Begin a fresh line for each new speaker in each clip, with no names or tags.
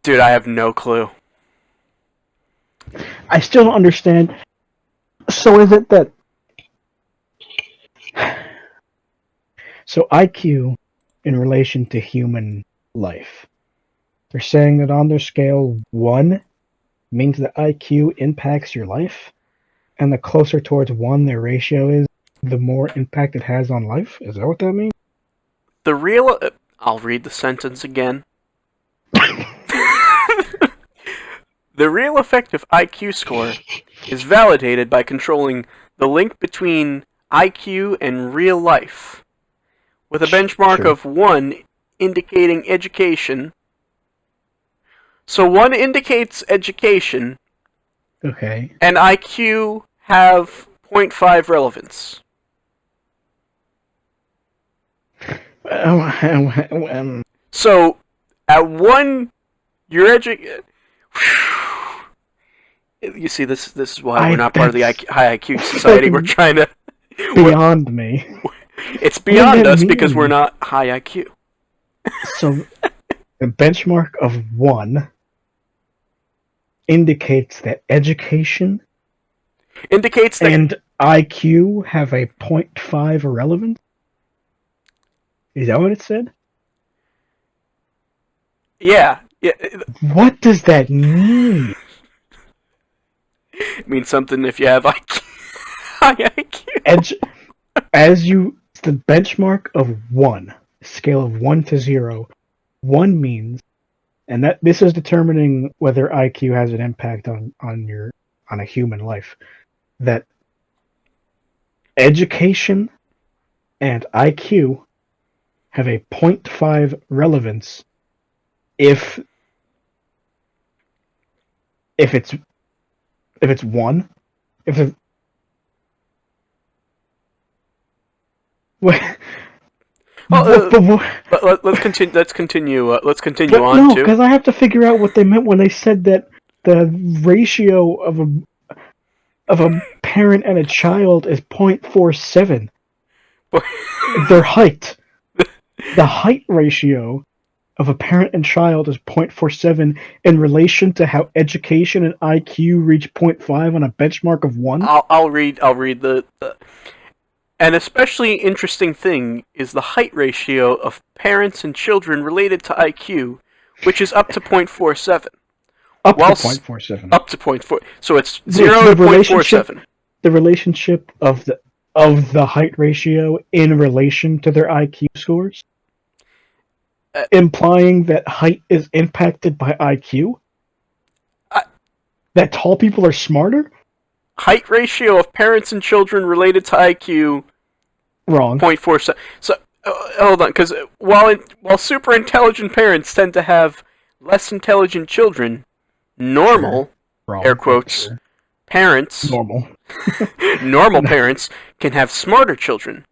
Dude, I have no clue.
I still don't understand. So is it that... So IQ in relation to human life. They're saying that on their scale, 1 means that IQ impacts your life, and the closer towards 1 their ratio is, the more impact it has on life? Is that what that means?
The real... I'll read the sentence again. The real effective IQ score is validated by controlling the link between IQ and real life, with a benchmark
True.
of 1 indicating education. So 1 indicates education,
Okay.
and IQ have 0.5 relevance. So, at 1, you're You see, this is why we're not part of the high IQ society. We're trying to...
Beyond me.
It's beyond us because we're not high IQ.
So, the benchmark of 1 indicates that education
Indicates that...
and IQ have a 0.5 relevance? Is that what it said?
Yeah.
What does that mean?
It means something if you have IQ. High IQ.
The benchmark of 1, scale of 1 to 0, 1 means, and that this is determining whether IQ has an impact on a human life, that education and IQ have a 0.5 relevance if it's 1, if it,
Let's continue. Let's continue. Let's continue on.
No, because I have to figure out what they meant when they said that the ratio of a parent and a child is 0.47. Their height. The height ratio of a parent and child is 0.47 in relation to how education and IQ reach 0.5 on a benchmark of 1.
I'll read the an especially interesting thing is the height ratio of parents and children related to IQ, which is up to 0.47.
Up to 0.47.
Up to 0.4. So it's 0 to 0.47.
The relationship of the height ratio in relation to their IQ scores? Implying that height is impacted by IQ? That tall people are smarter?
Height ratio of parents and children related to IQ.
Wrong.
0.47. So, hold on, because while super intelligent parents tend to have less intelligent children, normal,
Wrong.
air quotes, parents, normal parents can have smarter children.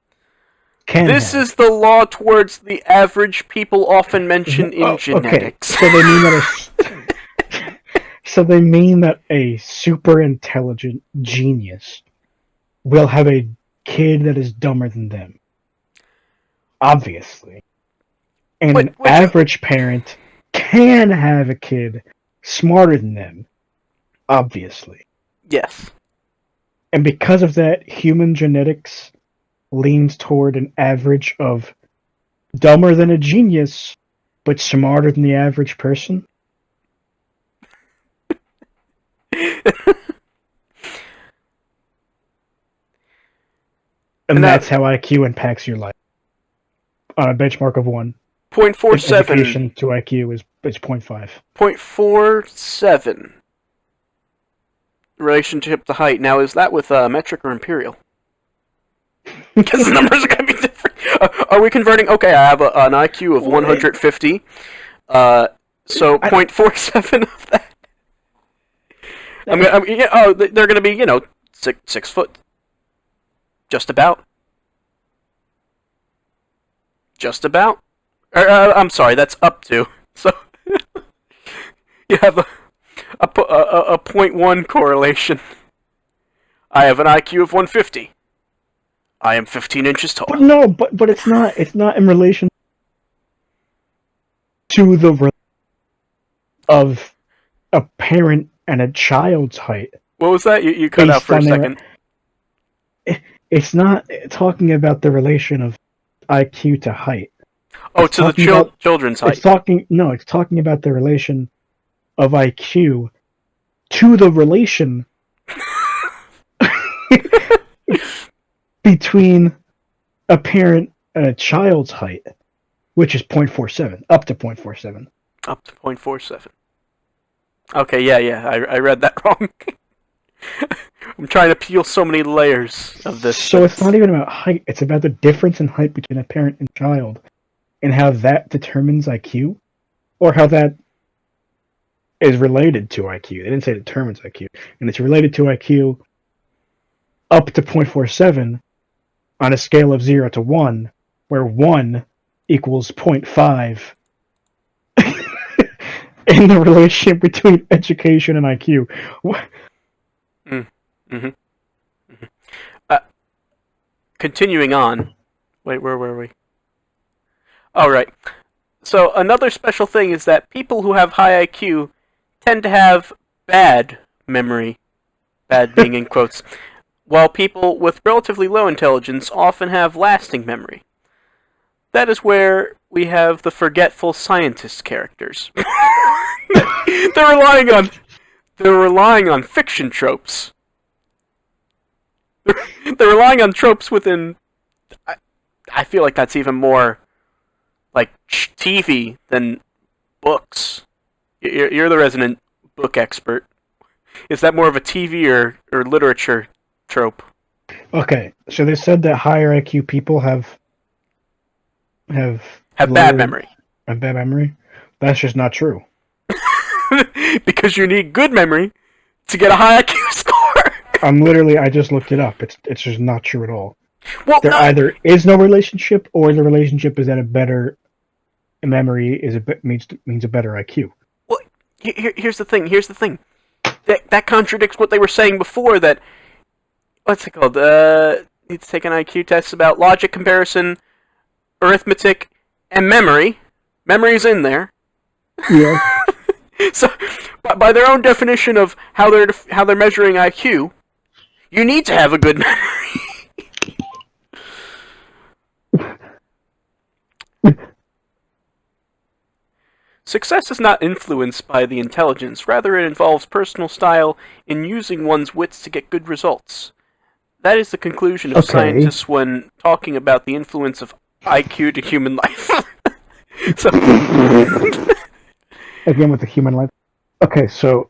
This is the law towards the average people often mention in genetics.
Okay. So they mean that a super intelligent genius will have a kid that is dumber than them. Obviously. And an average parent can have a kid smarter than them. Obviously.
Yes.
And because of that, human genetics leans toward an average of dumber than a genius, but smarter than the average person. And that's how IQ impacts your life. On a benchmark of 1.
0.47.
Education to IQ is 0.5.
0.47. Relationship to height. Now, is that with metric or imperial? Because the numbers are going to be different. Are we converting? Okay, I have an IQ of 150. So 0.47 of that. They're going to be, 6 foot. Just about. Just about. I'm sorry, that's up to. So you have a 0.1 correlation. I have an IQ of 150. I am 15 inches tall.
But it's not in relation to of a parent and a child's height
What was that? You cut out
based
for a
on
second.
It's not talking about the relation of IQ to height.
Oh,
It's
to the
talking about
children's height.
it's talking about the relation of IQ to the relation between a parent and a child's height, which is 0.47, up to 0.47.
Up to 0.47. Okay, yeah, I read that wrong. I'm trying to peel so many layers of this.
So it's not even about height, it's about the difference in height between a parent and child, and how that determines IQ, or how that is related to IQ. They didn't say it determines IQ, and it's related to IQ up to 0.47 on a scale of 0 to 1, where 1 equals 0.5 in the relationship between education and IQ.
Mm-hmm. Continuing on. Wait, where were we? Oh, right. So another special thing is that people who have high IQ tend to have bad memory. Bad being in quotes. While people with relatively low intelligence often have lasting memory. That is where we have the forgetful scientist characters. They're relying on fiction tropes. They're relying on tropes within. I feel like that's even more like TV than books. You're the resident book expert. Is that more of a TV or literature trope?
Okay, so they said that higher IQ people have
bad memory.
Have bad memory. That's just not true.
Because you need good memory to get a high IQ score.
I just looked it up. It's just not true at all.
Well,
there either is no relationship, or the relationship is that a better memory means a better IQ.
Well, here's the thing. That contradicts what they were saying before. That what's it called? Need to take an IQ test about logic, comparison, arithmetic, and memory. Memory's in there.
Yeah.
So, by their own definition of how they're measuring IQ, you need to have a good memory. Success is not influenced by the intelligence, rather it involves personal style in using one's wits to get good results. That is the conclusion of scientists when talking about the influence of IQ to human life. So
again with the human life. Okay, so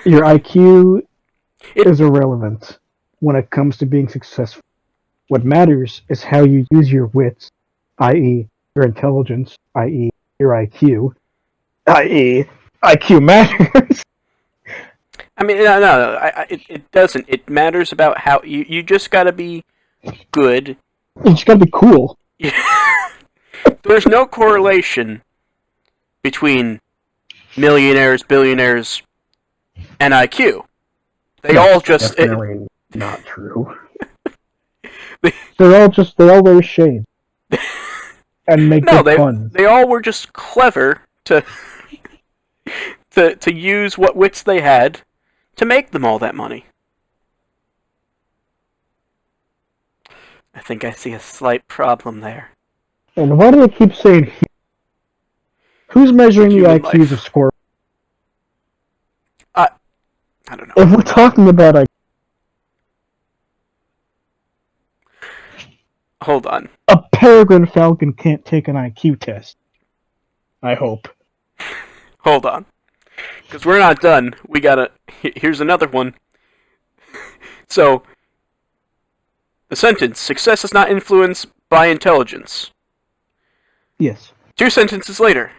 your IQ is irrelevant when it comes to being successful. What matters is how you use your wits, i.e. your intelligence, i.e. your IQ, i.e. IQ matters.
I mean, no, it doesn't. It matters about how you just gotta be good.
You just gotta be cool.
There's no correlation between millionaires, billionaires, and IQ. They all just
definitely not true. They all wear shades and make puns.
They all were just clever to use what wits they had to make them all that money. I think I see a slight problem there.
And why do they keep saying who's measuring the IQs of score?
I don't know.
If we're talking about IQ,
hold on.
A peregrine falcon can't take an IQ test. I hope.
Hold on. Because we're not done. We gotta... Here's another one. So, the sentence, success is not influenced by intelligence.
Yes.
2 sentences later.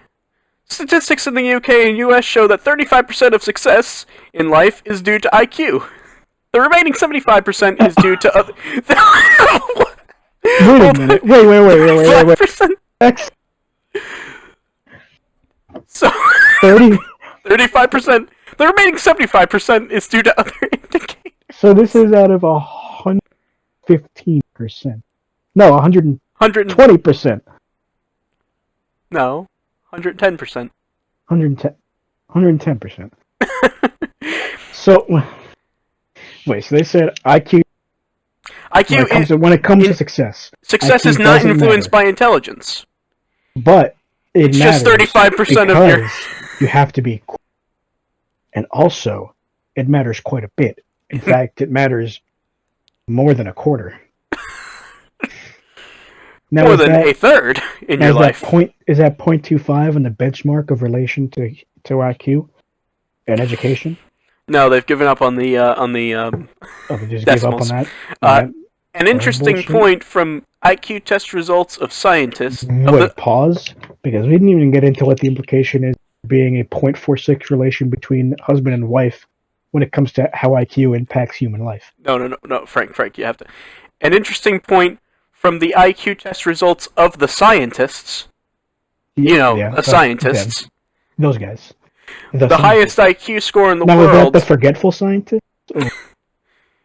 Statistics in the UK and US show that 35% of success in life is due to IQ. The remaining 75% is due to other...
Wait a minute. Wait. X.
So, 35%. The remaining 75% is due to other indicators.
So this is out of 115%. No, 120%.
No, 110%.
110. 110%. So, wait, so they said IQ
IQ
when it comes to success.
success
IQ
is not
doesn't
influenced
matter,
by intelligence.
but it
It's just
matters
35% of your.
because you have to be, and also it matters quite a bit. In fact, it matters more than a quarter. Now
More
is
than
that
a third in
now
your
is that
life.
point is that 0.25 in the benchmark of relation to IQ and education?
No, they've given up on the
Oh, they just gave up on
decimals.
that.
Uh,
That
an interesting
bullshit.
point from IQ test results of scientists of the.
Wait, pause, because we didn't even get into what the implication is being a 0.46 relation between husband and wife when it comes to how IQ impacts human life.
No, Frank, you have to. An interesting point from the IQ test results of the scientists. You know,
Yeah,
the
them,
scientists.
those guys, the
The highest
scientists.
IQ score in the
Now, is that the
world.
forgetful scientist? Or,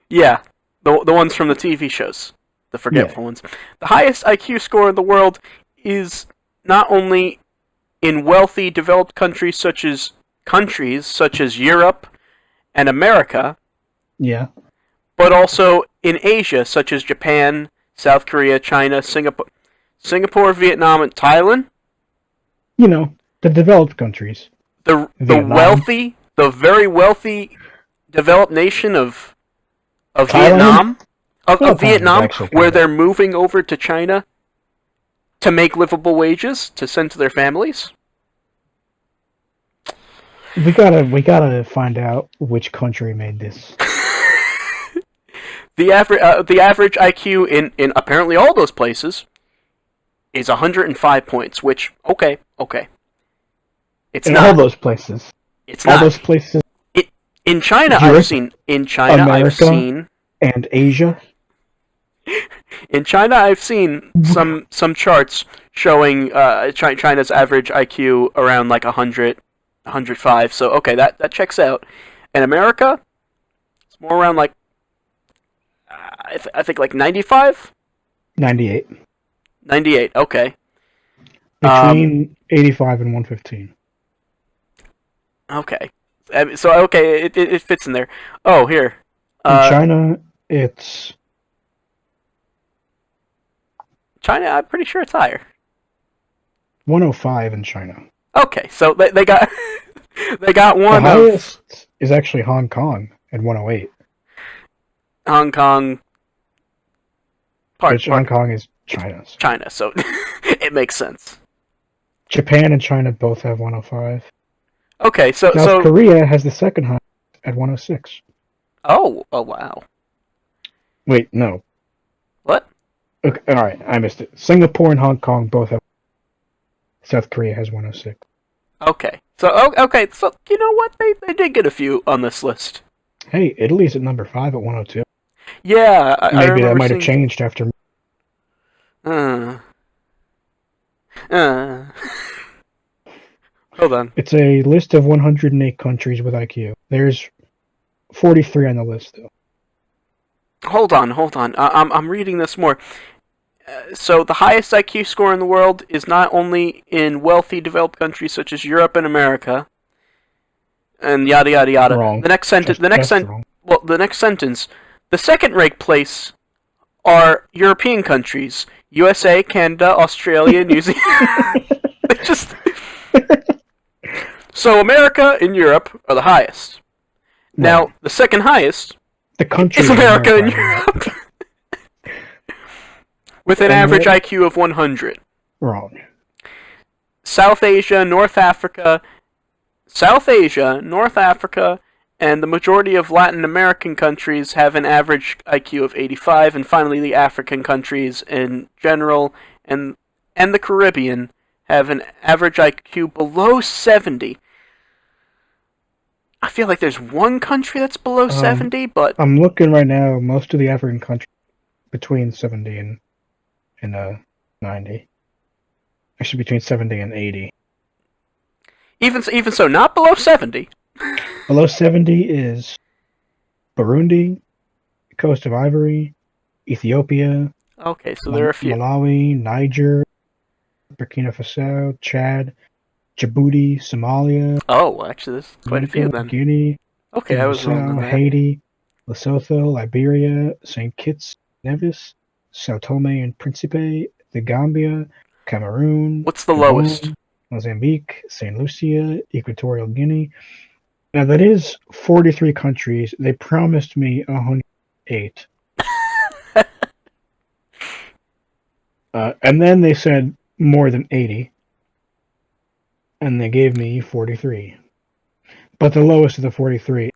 Yeah, the ones from the TV shows, the
yeah,
forgetful ones. The highest IQ score in the world is not only in wealthy developed countries such as Europe and America,
yeah.
but also in Asia such as Japan, South Korea, China, Singapore, Vietnam, and Thailand.
You know, the developed countries. Vietnam,
The very wealthy developed nation of
Thailand.
Vietnam, of,
Well,
of
Thailand's
Vietnam,
actually
where
kind
they're moving over to China to make livable wages to send to their families.
We gotta find out which country made this.
The average IQ in apparently all those places is 105 points, which okay, it's
In all
not.
those places,
It's
all
not.
those places,
It in China.
Europe,
In China I've
America,
seen
and Asia.
in China I've seen some charts showing China's average IQ around like 100, 105. So okay, that checks out. In America, it's more around like I think like 95,
98.
98. Okay.
Between 85 and 115.
Okay. So okay, it fits in there. Oh, here.
In China, it's
China. I'm pretty sure it's higher.
105 in China.
Okay, so they got they got
The
one of
highest is actually Hong Kong at 108.
Hong Kong.
Which Hong Kong is China's.
China, so it makes sense.
Japan and China both have 105.
Okay, so
South Korea has the second highest at 106.
Oh wow.
Wait, no.
What?
Okay, all right, I missed it. Singapore and Hong Kong both have. South Korea has 106.
Okay, so okay, so you know what? They did get a few on this list.
Hey, Italy's at number 5 at 102.
Yeah,
Maybe that might have changed after.
Uh, hold on.
It's a list of 108 countries with IQ. There's 43 on the list, though.
Hold on. I'm reading this more. So the highest IQ score in the world is not only in wealthy developed countries such as Europe and America, and yada yada yada.
Wrong.
The next sentence.
Wrong.
Well, the next sentence. The second-ranked place are European countries: USA, Canada, Australia, New Zealand. Just so America and Europe are the highest. Now,
Right.
the second highest
The country
is America and Europe. With an average IQ of 100.
Wrong.
South Asia, North Africa, and the majority of Latin American countries have an average IQ of 85, and finally the African countries in general and the Caribbean have an average IQ below 70. I feel like there's one country that's below 70, but
I'm looking right now. Most of the African countries between 70 and 90. Actually, between 70 and 80.
even so, not below 70.
Below 70 is Burundi, Coast of Ivory, Ethiopia.
Okay, so there are a few.
Malawi, Niger, Burkina Faso, Chad, Djibouti, Somalia,
Oh, actually, there's quite a few
Jamaica,
then.
Guinea,
Okay, I was wrong on
Guinea-Bissau,
that.
Haiti, Lesotho, Liberia, St. Kitts, Nevis, Sao Tome and Principe, the Gambia, Cameroon,
What's the lowest?
Gabon, Mozambique, St. Lucia, Equatorial Guinea. Now that is 43 countries. They promised me 108. And then they said more than 80. And they gave me 43. But the lowest of the 43,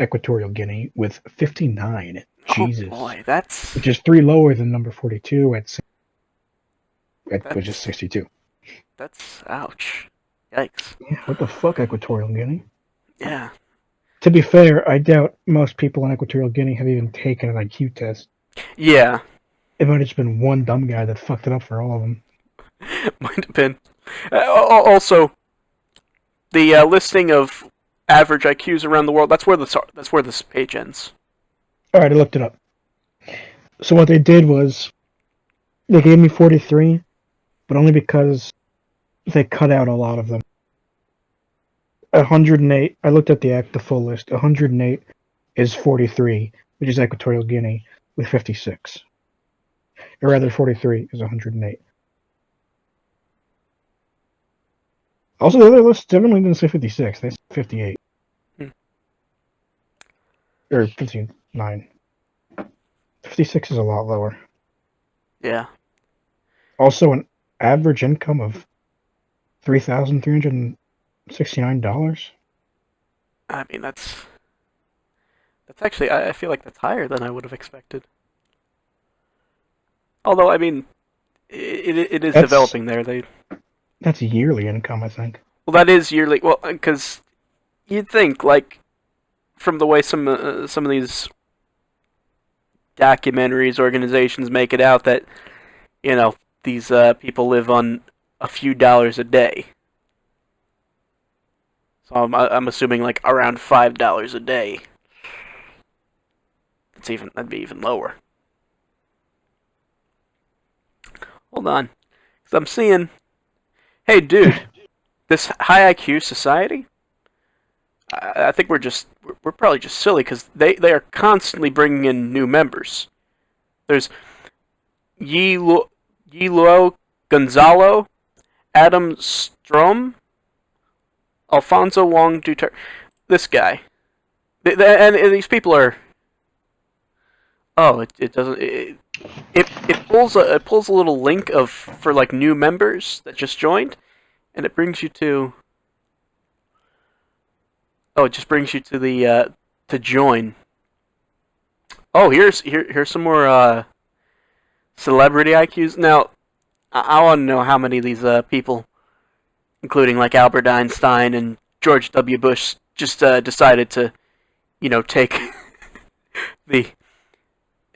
Equatorial Guinea, with 59.
Oh
Jesus.
boy, that's
Which is 3 lower than number 42 which is
that's
62.
that's ouch. Yikes.
Yeah, what the fuck, Equatorial Guinea?
Yeah.
To be fair, I doubt most people in Equatorial Guinea have even taken an IQ test.
Yeah.
It might have just been one dumb guy that fucked it up for all of them.
Might have been. Also, the listing of average IQs around the world. That's where this page ends.
Alright, I looked it up. So what they did was, they gave me 43, but only because they cut out a lot of them. 108, I looked at the full list. 108 is 43, which is Equatorial Guinea, with 56. Or rather, 43 is 108. Also, the other list definitely didn't say 56. They said 58.
Hmm.
Or 59. 56 is a lot lower.
Yeah.
Also, an average income of $3,369.
I mean, that's actually. I feel like that's higher than I would have expected. Although, I mean, it is
That's
developing there.
that's yearly income, I think.
Well, that is yearly. Well, because you'd think, like, from the way some of these documentaries, organizations make it out, that these people live on a few dollars a day. So I'm assuming like around $5 a day. That'd be even lower. Hold on, 'cause I'm seeing. Hey, dude, this high IQ society. I think we're probably just silly because they are constantly bringing in new members. There's Yilo Gonzalo, Adam Strom, Alfonso Wong Duterte. This guy. And these people are. Oh, it doesn't. It pulls a little link for like new members that just joined, and it brings you to. Oh, it just brings you to the to join. Oh, here's some more celebrity IQs. Now, I want to know how many of these people, including like Albert Einstein and George W. Bush, just decided to, take the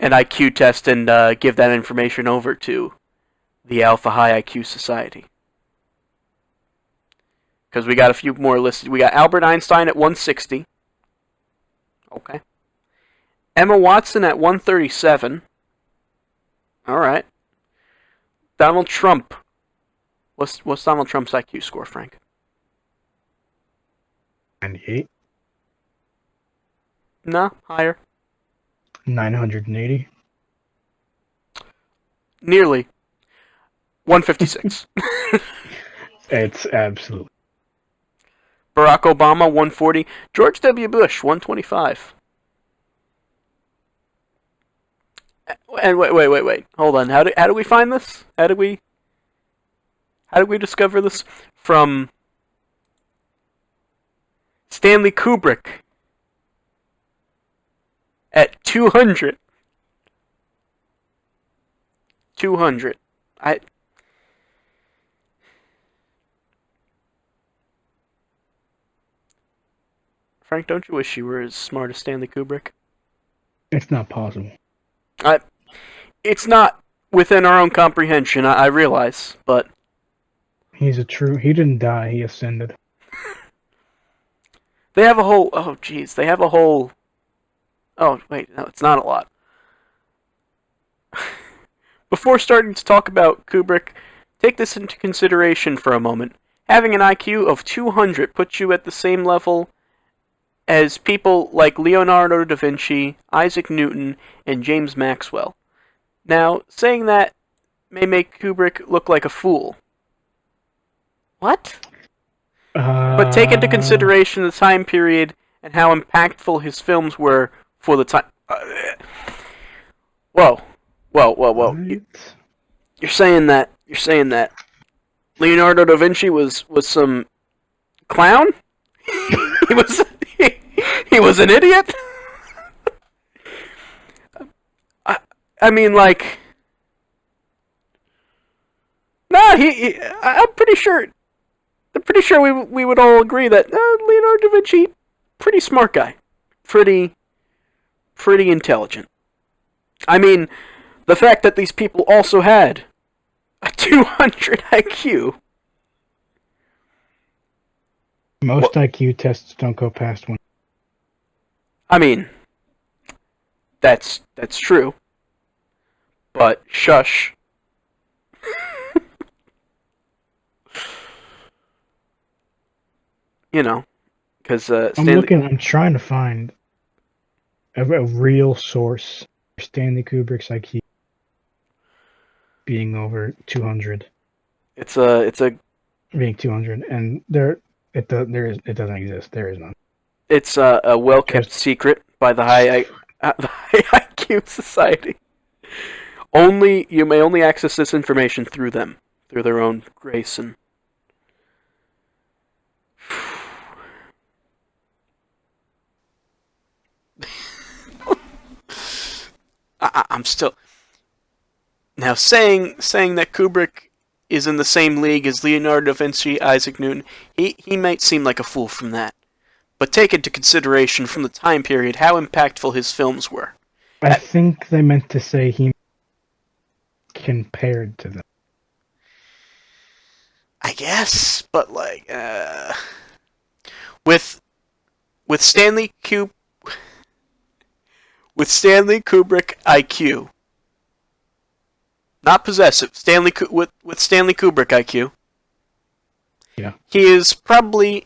an IQ test and give that information over to the Alpha High IQ Society. Because we got a few more listed. We got Albert Einstein at 160. Okay. Emma Watson at 137. All right. Donald Trump. What's Donald Trump's IQ score, Frank?
98.
No, higher.
980.
Nearly. 156.
It's absolutely.
Barack Obama 140. George W. Bush 125. And wait. Hold on. How do we find this? How do we discover this? From Stanley Kubrick at 200. 200. Frank, don't you wish you were as smart as Stanley Kubrick?
It's not possible.
It's not within our own comprehension, I realize, but
He didn't die, he ascended.
they have a whole. Oh, jeez, they have a whole. Oh, wait, no, it's not a lot. Before starting to talk about Kubrick, take this into consideration for a moment. Having an IQ of 200 puts you at the same level as people like Leonardo da Vinci, Isaac Newton, and James Maxwell. Now, saying that may make Kubrick look like a fool. What? But take into consideration the time period and how impactful his films were for the time. Whoa.
Right.
You're saying that Leonardo da Vinci was some clown? he was he was an idiot? I mean, like, nah. I'm pretty sure we would all agree that Leonardo da Vinci, pretty smart guy, pretty intelligent. I mean, the fact that these people also had a 200 IQ.
Most IQ tests don't go past one.
I mean, that's true. But shush. You know, because
I'm trying to find a real source for Stanley Kubrick's IQ being over 200.
It's a
being 200, and it doesn't exist. There is none.
It's a well-kept secret by the high IQ Society. You may only access this information through them, through their own grace and. I'm still now saying that Kubrick is in the same league as Leonardo da Vinci, Isaac Newton. He might seem like a fool from that, but take into consideration from the time period how impactful his films were.
I think they meant to say he compared to them.
I guess, but like with Stanley Kubrick IQ, not possessive. With Stanley Kubrick IQ,
yeah,
he is probably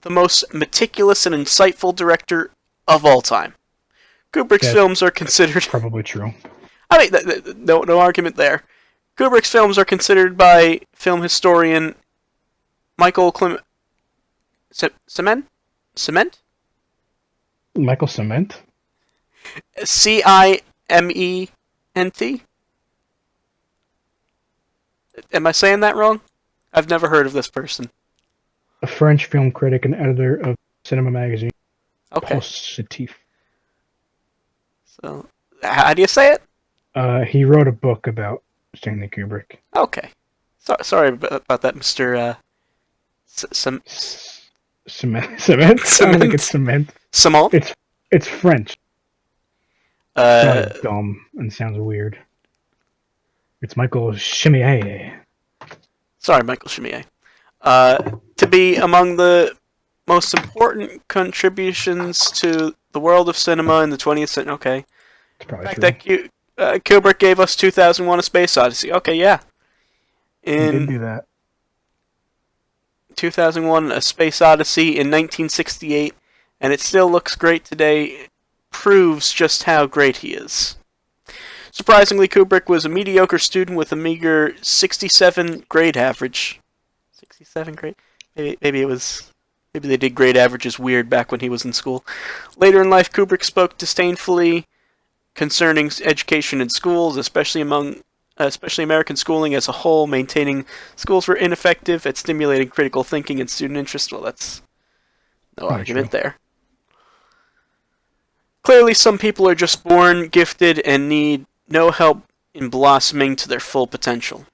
the most meticulous and insightful director of all time. Kubrick's films are considered
probably true.
I mean, no argument there. Kubrick's films are considered by film historian Michael Ciment?
Michael Ciment?
Ciment? Am I saying that wrong? I've never heard of this person.
A French film critic and editor of Cinema Magazine.
Okay.
Positif.
So, how do you say it?
He wrote a book about Stanley Kubrick.
Okay. Sorry about that, Mr.
Cement? Sounds like it's cement.
Simon?
It's French. Sounds dumb and sounds weird. It's Michael Chimier.
Sorry, Michael Chimier. To be among the most important contributions to the world of cinema in the 20th century. Okay.
It's probably
the fact
true.
that Kubrick gave us 2001: A Space Odyssey. Okay, yeah.
He did do that.
2001: A Space Odyssey in 1968, and it still looks great today, proves just how great he is. Surprisingly, Kubrick was a mediocre student with a meager 67 grade average. 67 grade? Maybe they did grade averages weird back when he was in school. Later in life, Kubrick spoke disdainfully concerning education in schools, especially American schooling as a whole, maintaining schools were ineffective at stimulating critical thinking and student interest. Well, that's no argument there. Clearly, some people are just born gifted and need no help in blossoming to their full potential.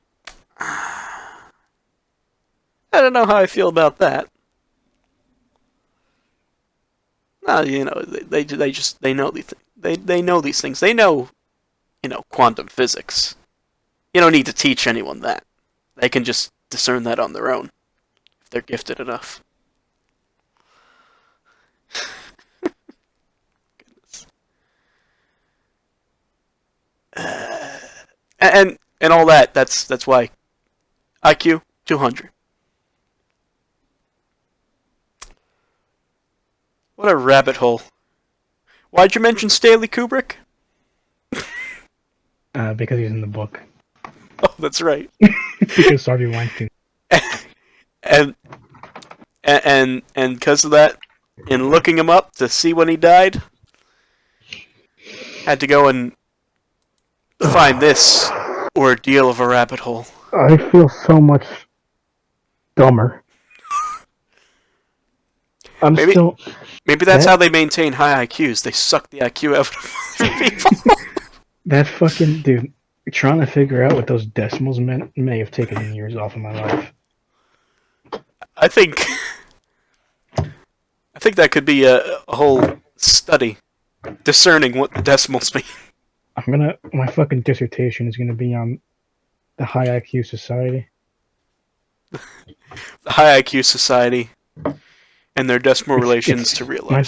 I don't know how I feel about that. No, they know they know these things. They know, quantum physics. You don't need to teach anyone that. They can just discern that on their own if they're gifted enough. And all that. That's why IQ 200. What a rabbit hole. Why'd you mention Stanley Kubrick?
Because he's in the book.
Oh, that's right.
Because Harvey Weinstein.
and because of that, in looking him up to see when he died, had to go and find this ordeal of a rabbit hole.
I feel so much dumber.
Maybe that's how they maintain high IQs. They suck the IQ out of people.
That fucking dude, trying to figure out what those decimals meant may have taken years off of my life.
I think that could be a whole study discerning what the decimals mean.
My fucking dissertation is gonna be on the high IQ society.
The high IQ society and their decimal relations to real life.